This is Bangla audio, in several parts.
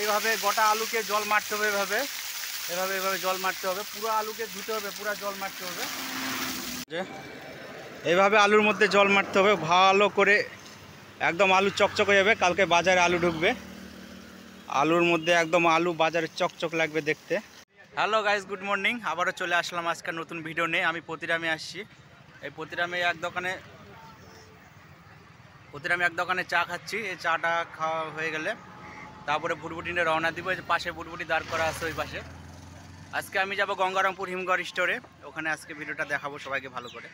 এইভাবে গোটা আলুকে জল মারতে হবে, এভাবে এভাবে এভাবে জল মারতে হবে, পুরো আলুকে ধুতে হবে, পুরো জল মারতে হবে। এইভাবে আলুর মধ্যে জল মারতে হবে ভালো করে, একদম আলু চকচক হয়ে যাবে। কালকে বাজারে আলু ঢুকবে, আলুর মধ্যে একদম আলু বাজারে চকচক লাগবে দেখতে। Hello guys, good morning. আবারও চলে আসলাম আজকে নতুন ভিডিও নিয়ে। আমি প্রতিরামে আসছি। এই প্রতিরামে এক দোকানে চা খাচ্ছি। এই চাটা খাওয়া হয়ে গেলে তারপরে ভুটভুটি নিয়ে রওনা দিব। এই পাশে ভুটভুটি দাঁড় করা আছে ওই পাশে। আজকে আমি যাব গঙ্গারামপুর হিমঘর স্টোরে, ওখানে আজকে ভিডিওটা দেখাবো সবাইকে ভালো করে।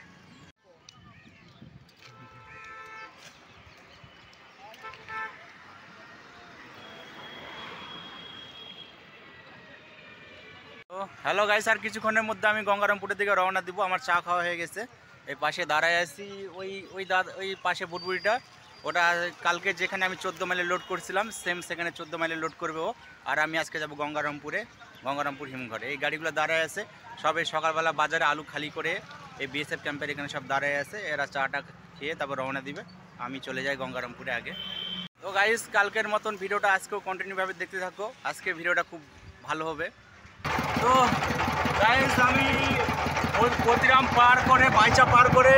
তো হ্যালো গাইস, আর কিছুক্ষণের মধ্যে আমি গঙ্গারামপুরের দিকে রওনা দিব। আমার চা খাওয়া হয়ে গেছে। এই পাশে দাঁড়ায় আছি, ওই পাশে ভুটভুটিটা, ওটা কালকে যেখানে আমি 14 মাইলে লোড করছিলাম সেম সেখানে 14 মাইলে লোড করবে ও। আর আমি আজকে যাব গঙ্গারামপুর হিমঘরে। এই গাড়িগুলো দাঁড়ায় আছে সবে সকালবেলা বাজারে আলু খালি করে এই বিএসএফ ক্যাম্পের এখানে সব দাঁড়ায় আছে। এরা চাটা খেয়ে তারপর রওনা দিবে, আমি চলে যাই গঙ্গারামপুরে আগে। তো গাইস, কালকের মতন ভিডিওটা আজকেও কন্টিনিউভাবে দেখতে থাকো। আজকে ভিডিওটা খুব ভালো হবে। তো গাইস, আমি ওই প্রতিরাম পার করে বাইচা পার করে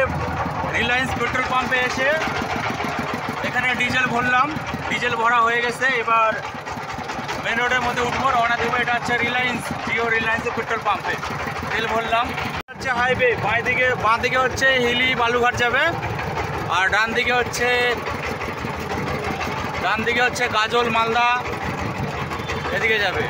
রিলায়েন্স পেট্রোল পাম্পে এসে এখানে ডিজেল ভরলাম। ডিজেল ভরা হয়ে গেছে, এবার মেন রোডের মধ্যে উঠবো, রওনা দেবো। এটা হচ্ছে রিলায়েন্সের পেট্রোল পাম্পে তেল ভরলাম। হচ্ছে হাইওয়ে, বাঁ দিকে হচ্ছে হিলি বালুঘাট যাবে, আর ডান দিকে হচ্ছে গাজল মালদা এদিকে যাবে।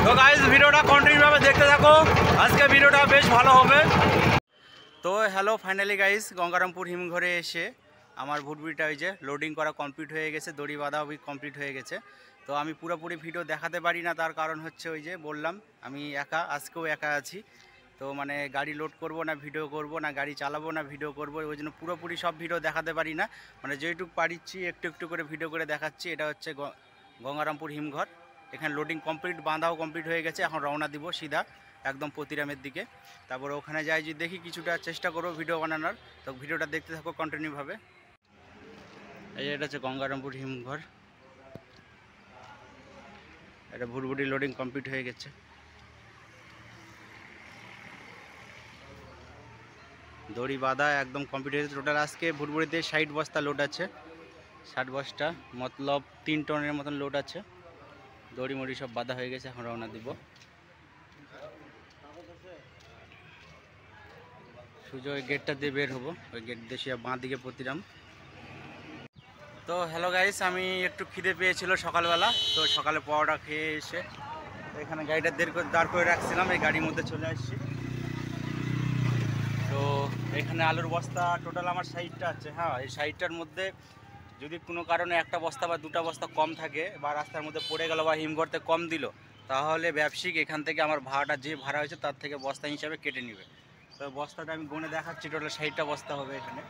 তো গাইস, ভিডিওটা কন্টিনিউভাবে দেখতে থাকো, আজকে ভিডিওটা বেশ ভালো হবে। তো হ্যালো, ফাইনালি গাইস, গঙ্গারামপুর হিমঘরে এসে আমার ভুটভুটিটা ওই যে লোডিং করা কমপ্লিট হয়ে গেছে, দড়ি বাঁধাও কমপ্লিট হয়ে গেছে। তো আমি পুরোপুরি ভিডিও দেখাতে পারি না, তার কারণ হচ্ছে ওই যে বললাম আমি একা, আজকেও একা আছি। তো মানে গাড়ি লোড করব না ভিডিও করব, না গাড়ি চালাবো না ভিডিও করব, ওই জন্য পুরোপুরি সব ভিডিও দেখাতে পারি না। মানে যেটুকু পারিচ্ছি একটু একটু করে ভিডিও করে দেখাচ্ছি। এটা হচ্ছে গঙ্গারামপুর হিমঘর। এখানে লোডিং কমপ্লিট, বাঁধাও কমপ্লিট হয়ে গেছে। এখন রওনা দিব সিধা একদম প্রতিরামের দিকে। তারপর ওখানে যাই যে দেখি কিছুটা চেষ্টা করবো ভিডিও বানানোর। তো ভিডিওটা দেখতে থাকো কন্টিনিউভাবে। এই এটা হচ্ছে গঙ্গারামপুর হিমঘর। এটা ভুটভুটি লোডিং কমপ্লিট হয়ে গেছে। দড়ি বাঁধা একদম কমপ্লিট হয়ে গেছে। টোটাল আজকে ভুটভুটিতে 60 বস্তা লোড আছে, 60 বস্তা মতলব 3 টনের মতন লোড আছে। দড়ি মড়ি সব বাঁধা হয়ে গেছে, এখন রওনা দিব। সোজা ওই গেটটা দিয়ে বের হবো, ওই গেট দিয়ে সে বাঁ দিকে প্রতিরাম। তো হ্যালো গাইস, আমি একটু খিদে পেয়েছিল সকালবেলা, তো সকালে পাওয়াটা খেয়ে এসে এখানে গাড়িটা দাঁড় করে রাখছিলাম, এই গাড়ির মধ্যে চলে আসছি। তো এখানে আলুর বস্তা টোটাল আমার 60টা আছে। হ্যাঁ, এই 60টার মধ্যে যদি কোনো কারণে একটা বস্তা বা দুটা বস্তা কম থাকে বা রাস্তার মধ্যে পড়ে গেল বা হিমঘরতে কম দিল, তাহলে ব্যবসায়িক এখান থেকে আমার ভাড়াটা যে ভাড়া হয়েছে তার থেকে বস্তা হিসাবে কেটে নেবে। তো বস্তাটা আমি গুনে দেখাচ্ছি, টোটাল 60টা বস্তা হবে এখানে।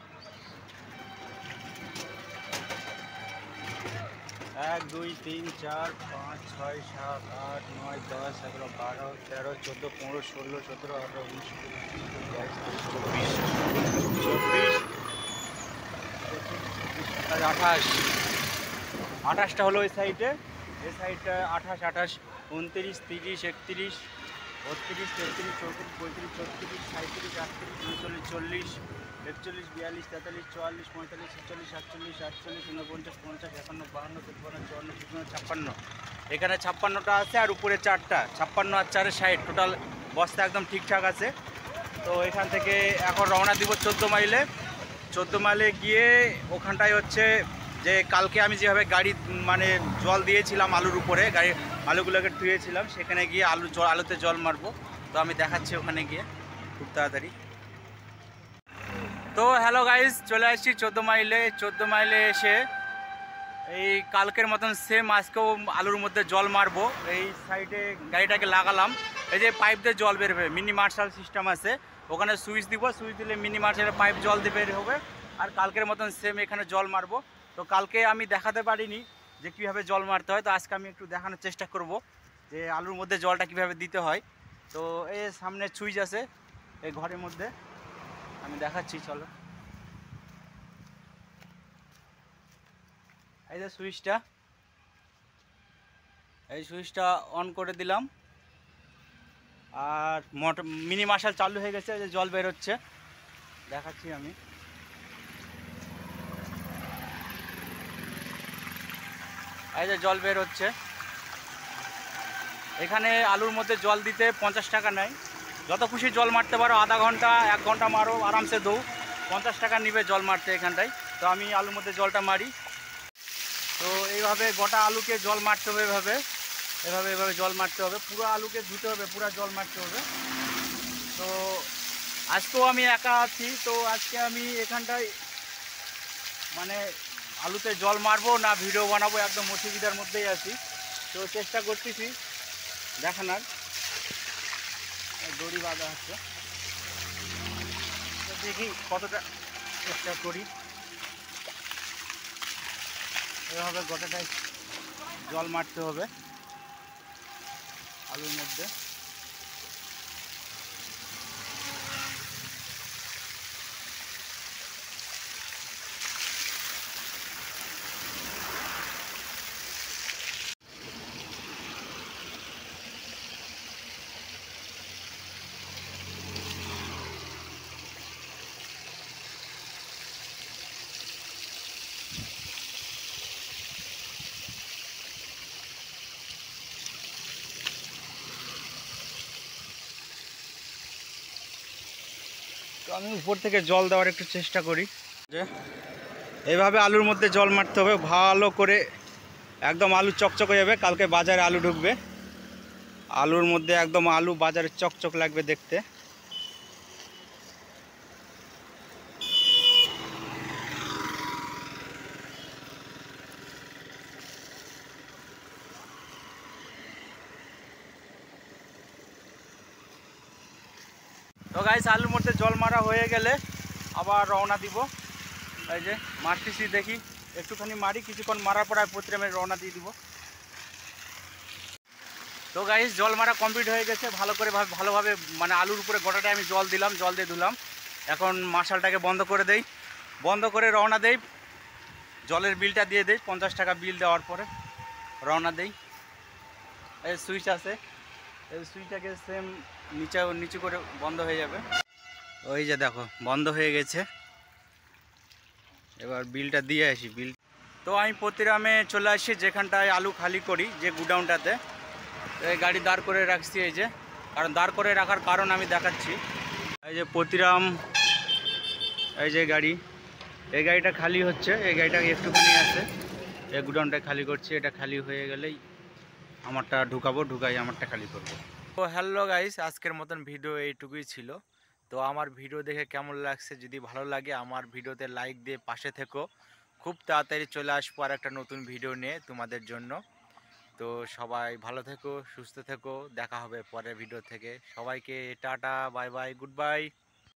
1 2 3 4 5 6 7 8 9 10 11 12 13 14 15 16 17 18 19 20 28টা হলো ওই সাইডে। এই সাইডটা 28 29 30 31 32 33 34 35 36 37 38 39 40 41 42 43 44 45 46 47 48 49 50 51 52 53 54 55 এখানে 56টা আছে, আর উপরে 4টা, 56 আর 4 60, টোটাল বস্তা একদম ঠিকঠাক আছে। তো এখান থেকে এখন রওনা দিব 14 মাইলে। 14 মাইলে গিয়ে ওখানটায় হচ্ছে যে কালকে আমি যেভাবে গাড়ি মানে জল দিয়েছিলাম আলুর উপরে, আলুগুলোকে ধুয়েছিলাম, সেখানে গিয়ে আলুতে জল মারবো। তো আমি দেখাচ্ছি ওখানে গিয়ে খুব তাড়াতাড়ি। তো হ্যালো গাইস, চলে আসছি 14 মাইলে। 14 মাইলে এসে এই কালকের মতন সেম আজকেও আলুর মধ্যে জল মারবো। এই সাইডে গাড়িটাকে লাগালাম, এই যে পাইপ দিয়ে জল বেরোবে, মিনি মার্শাল সিস্টেম আছে, ওখানে সুইচ দিব, সুইচ দিলে মিনি মার্শালের পাইপ জল দিয়ে বের হবে। আর কালকের মতন সেম এখানে জল মারবো। তো কালকে আমি দেখাতে পারিনি যে কীভাবে জল মারতে হয়। তো আজকে আমি একটু দেখানোর চেষ্টা করব যে আলুর মধ্যে জলটা কীভাবে দিতে হয়। তো এই সামনে সুইচ আছে এই ঘরের মধ্যে, আমি দেখাচ্ছি, চলো। এই যে সুইচটা, এই সুইচটা অন করে দিলাম, আর মোটর মিনি মার্শাল চালু হয়ে গেছে, যে জল বের হচ্ছে, দেখাচ্ছি আমি। এই যে জল বের হচ্ছে। এখানে আলুর মধ্যে জল দিতে 50 টাকা নেয়, যত খুশি জল মারতে পারো, আধা ঘন্টা 1 ঘন্টা মারো আরামসে দৌ, 50 টাকা নিবে জল মারতে এখানটায়। তো আমি আলুর মধ্যে জলটা মারি। তো এইভাবে গোটা আলুকে জল মারতে হবে, এভাবে এভাবে এভাবে জল মারতে হবে, পুরো আলুকে ধুতে হবে, পুরো জল মারতে হবে। তো আজকেও আমি একা আছি, তো আজকে আমি এখানটায় মানে আলুতে জল মারবো না ভিডিও বানাবো, একদম অসুবিধার মধ্যেই আছি। তো চেষ্টা করতেছি দেখানোর, দড়ি বাঁধা হচ্ছে, তো দেখি কতটা চেষ্টা করি। এভাবে গোটাটাই জল মারতে হবে আলুর মধ্যে। তো আমি উপর থেকে জল দেওয়ার একটু চেষ্টা করি, যে এইভাবে আলুর মধ্যে জল মারতে হবে ভালো করে, একদম আলু চকচক হয়ে যাবে। কালকে বাজারে আলু ঢুকবে, আলুর মধ্যে একদম আলু বাজারে চকচক লাগবে দেখতে। তো গাইস, আলুর মধ্যে জল মারা হয়ে গেলে আবার রওনা দিব। এই যে মারতেছি, দেখি একটুখানি মারি, কিছুক্ষণ মারার পর প্রতিটা আমি রওনা দিয়ে দিব। তো গাইস, জল মারা কমপ্লিট হয়ে গেছে, ভালোভাবে মানে আলুর উপরে গোটাটা আমি জল দিলাম, জল দিয়ে ধুলাম। এখন মার্শালটাকে বন্ধ করে দেই, বন্ধ করে রওনা দেই, জলের বিলটা দিয়ে দেই, 50 টাকা বিল দেওয়ার পরে রওনা দেই। এই সুইচ আছে, এই সুইচটাকে সেম নিচু করে বন্ধ হয়ে যাবে। ওই যে দেখো বন্ধ হয়ে গেছে, এবার বিলটা দিয়ে আসি। বিল তো আমি প্রতিরামে চলে আসি, যেখানটায় আলু খালি করি, যে গুডাউনটাতে। এই গাড়ি দাঁড় করে রাখছি, এই যে, কারণ দাঁড় করে রাখার কারণ আমি দেখাচ্ছি। এই যে প্রতিরাম, এই যে গাড়ি, এই গাড়িটা খালি হচ্ছে, এই গাড়িটা একটুখানি আছে, এই গুডাউনটা খালি করছি। এটা খালি হয়ে গেলেই আমারটা ঢুকাবো, ঢুকাই আমারটা খালি করবো। তো হ্যালো গাইস, আজকের মতন ভিডিও এইটুকুই ছিল। তো আমার ভিডিও দেখে কেমন লাগছে, যদি ভালো লাগে আমার ভিডিওতে লাইক দিয়ে পাশে থেকো। খুব তাড়াতাড়ি চলে আসবো আর একটা নতুন ভিডিও নিয়ে তোমাদের জন্য। তো সবাই ভালো থেকো, সুস্থ থেকো, দেখা হবে পরের ভিডিও থেকে। সবাইকে tata, bye bye, good bye.